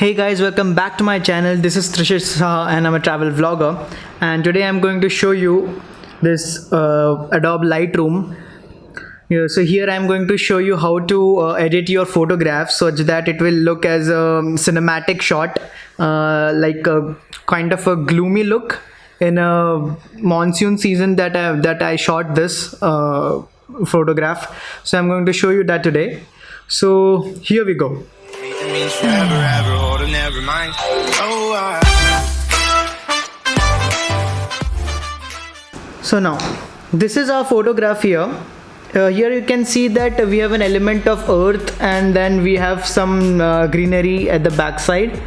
Hey guys, welcome back to my channel. This is Trishit Saha and I'm a travel vlogger, and today I'm going to show you this Adobe Lightroom. Yeah, so here I'm going to show you how to edit your photographs such that it will look as a cinematic shot, like a kind of a gloomy look in a monsoon season that I shot this photograph. So I'm going to show you that today. So here we go. It means forever, ever, or never mind. So now this is our photograph here. Here you can see that we have an element of earth, and then we have some greenery at the back side,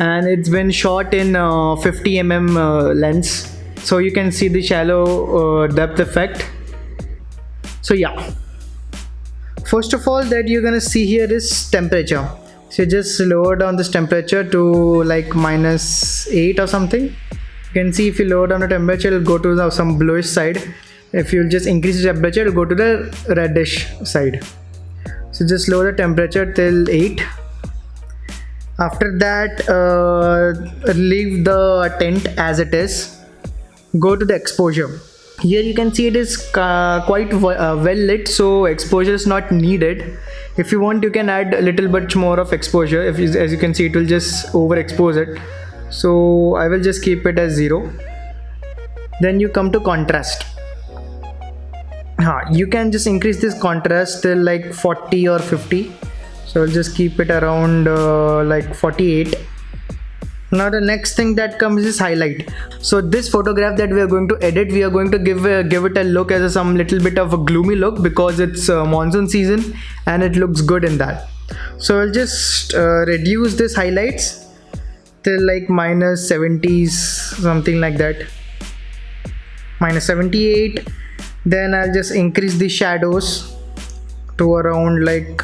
and it's been shot in 50 mm lens, so you can see the shallow depth effect. So yeah, first of all that you're gonna see here is temperature. So just lower down this temperature to like -8 or something. You can see if you lower down the temperature, it'll go to some bluish side. If you just increase the temperature, it'll go to the reddish side. So just lower the temperature till 8. After that, leave the tint as it is. Go to the exposure. Here you can see it is quite well lit, so exposure is not needed. If you want, you can add a little bit more of exposure. As you can see, it will just overexpose it. So I will just keep it as 0. Then you come to contrast. You can just increase this contrast till like 40 or 50. So I'll just keep it around like 48. Now the next thing that comes is highlight. So this photograph that we are going to edit, we are going to give it a look as some little bit of a gloomy look because it's monsoon season and it looks good in that. So I'll just reduce this highlights till like -70s, something like that, -78. Then I'll just increase the shadows to around like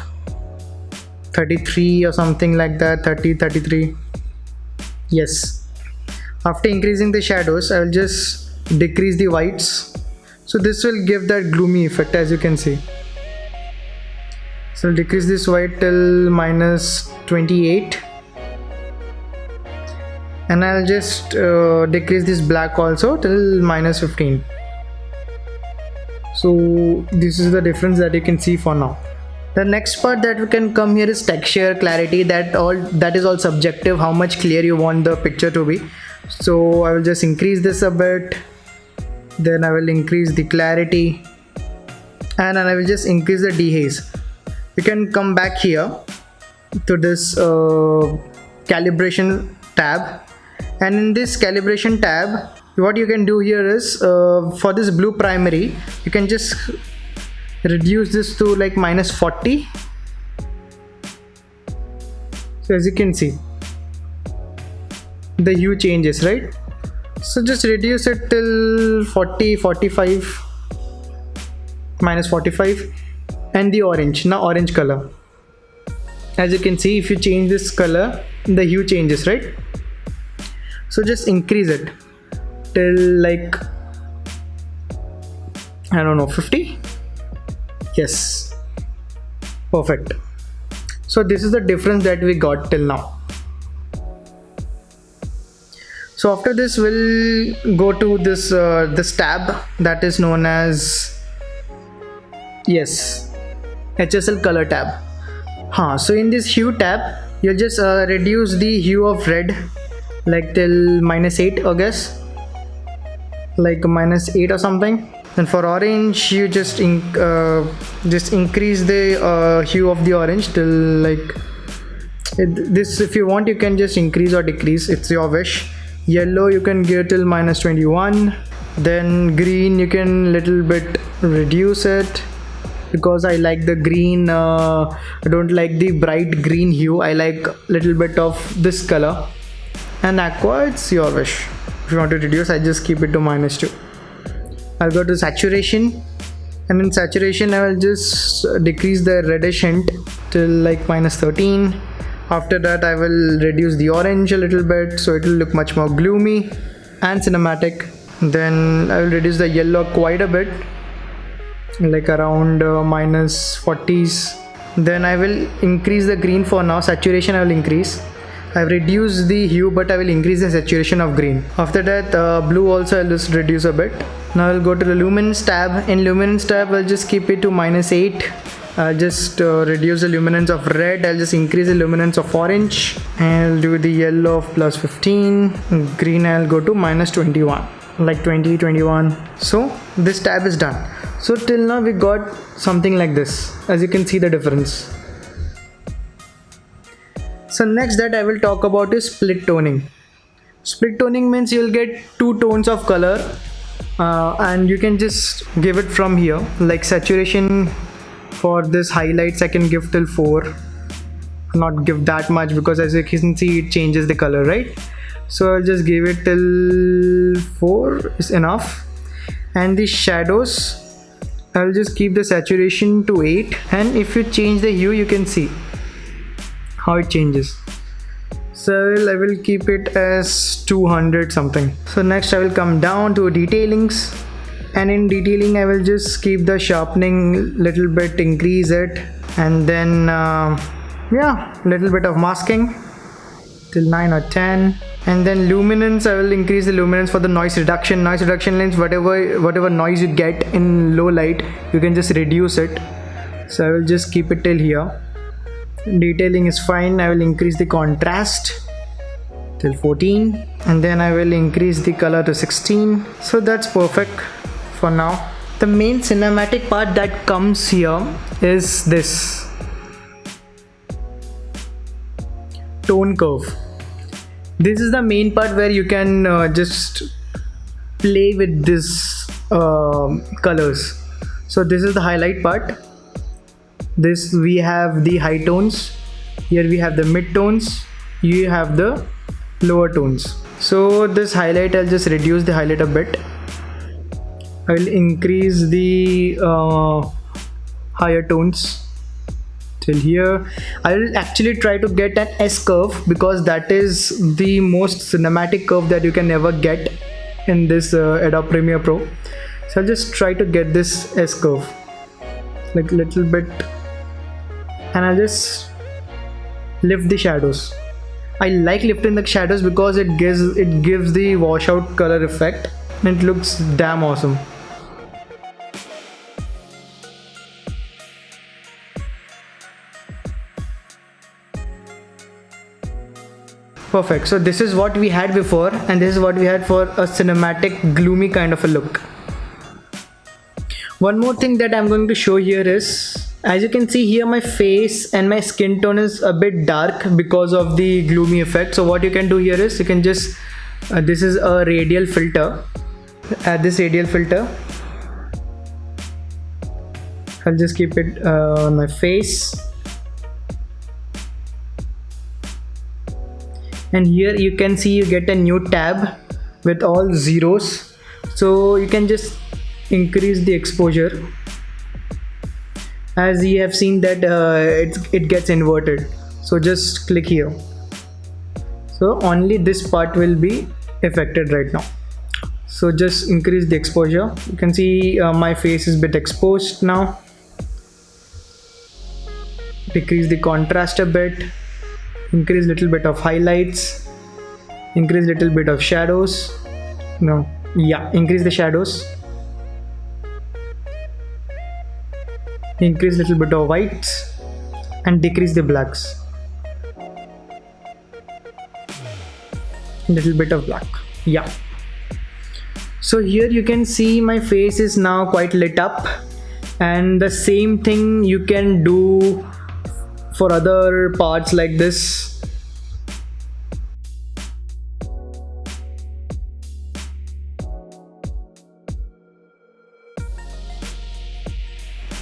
33 or something like that, 30, 33. Yes. After increasing the shadows, I will just decrease the whites. So this will give that gloomy effect, as you can see. So I'll decrease this white till -28. And I'll just decrease this black also till -15. So this is the difference that you can see for now. The next part that we can come here is texture, clarity. That is all subjective, how much clear you want the picture to be. So I will just increase this a bit. Then I will increase the clarity, and I will just increase the dehaze. You can come back here to this calibration tab, and in this calibration tab, what you can do here is for this blue primary, you can just reduce this to like -40. So as you can see, the hue changes, right? So just reduce it till 40, 45, -45. And the orange, now orange color, as you can see, if you change this color, the hue changes, right? So just increase it till like, I don't know, 50. Yes, perfect. So this is the difference that we got till now. So after this, we'll go to this tab that is known as HSL color tab. So in this hue tab, you'll just reduce the hue of red like till -8, I guess, like -8 or something. And for orange, you just increase the hue of the orange till like this. If you want, you can just increase or decrease, it's your wish. Yellow you can give till -21. Then green you can little bit reduce it, because I like the green. I don't like the bright green hue. I like little bit of this color. And aqua, it's your wish. If you want to reduce, I just keep it to -2. I'll go to saturation, and in saturation I will just decrease the reddish hint till like -13. After that, I will reduce the orange a little bit, so it will look much more gloomy and cinematic. Then I will reduce the yellow quite a bit, like around -40s. Then I will increase the green for now. Saturation I will increase. I've reduced the hue, but I will increase the saturation of green. After that, blue also I'll just reduce a bit. Now I'll go to the luminance tab. In luminance tab, I'll just keep it to -8. I'll just reduce the luminance of red. I'll just increase the luminance of orange. And I'll do the yellow of +15. Green I'll go to -21. Like 20, 21. So this tab is done. So till now we got something like this. As you can see the difference. So next that I will talk about is split toning. Split toning means you'll get 2 tones of color and you can just give it from here. Like saturation for this highlights I can give till 4. Not give that much because as you can see it changes the color, right? So I'll just give it till 4 is enough. And the shadows, I'll just keep the saturation to 8. And if you change the hue, you can see how it changes. So I will keep it as 200 something. So next I will come down to detailings. And in detailing, I will just keep the sharpening little bit, increase it. And then, little bit of masking till 9 or 10. And then luminance, I will increase the luminance for the noise reduction. Noise reduction lens, whatever noise you get in low light, you can just reduce it. So I will just keep it till here. Detailing is fine. I will increase the contrast till 14. And then I will increase the color to 16. So that's perfect for now. The main cinematic part that comes here is this tone curve. This is the main part where you can just play with this colors. So this is the highlight part. This we have the high tones. Here we have the mid tones. You have the lower tones. So this highlight, I'll just reduce the highlight a bit. I will increase the higher tones till here. I will actually try to get an S curve because that is the most cinematic curve that you can ever get in this Adobe Premiere Pro. So I'll just try to get this S curve like a little bit, and I'll just lift the shadows. I like lifting the shadows because it gives the washout color effect and it looks damn awesome. Perfect. So this is what we had before and this is what we had for a cinematic gloomy kind of a look. One more thing that I'm going to show here is, as you can see here, my face and my skin tone is a bit dark because of the gloomy effect. So what you can do here is you can just this is a radial filter. Add this radial filter. I'll just keep it on my face. And here you can see you get a new tab with all zeros. So you can just increase the exposure. As you have seen that it gets inverted. So just click here. So only this part will be affected right now. So just increase the exposure. You can see my face is a bit exposed now. Decrease the contrast a bit. Increase little bit of highlights. Increase little bit of shadows. Increase the shadows. Increase little bit of whites and decrease the blacks. Little bit of black. So here you can see my face is now quite lit up, and the same thing you can do for other parts like this.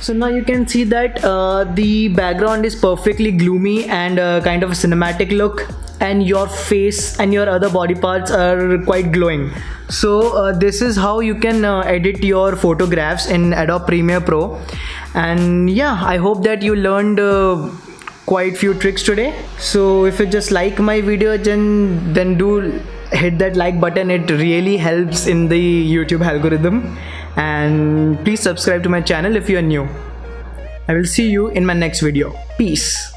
So now you can see that the background is perfectly gloomy and kind of a cinematic look, and your face and your other body parts are quite glowing. So this is how you can edit your photographs in Adobe Premiere Pro. And I hope that you learned quite few tricks today. So if you just like my video, then do hit that like button. It really helps in the YouTube algorithm. And please subscribe to my channel if you are new. I will see you in my next video. Peace.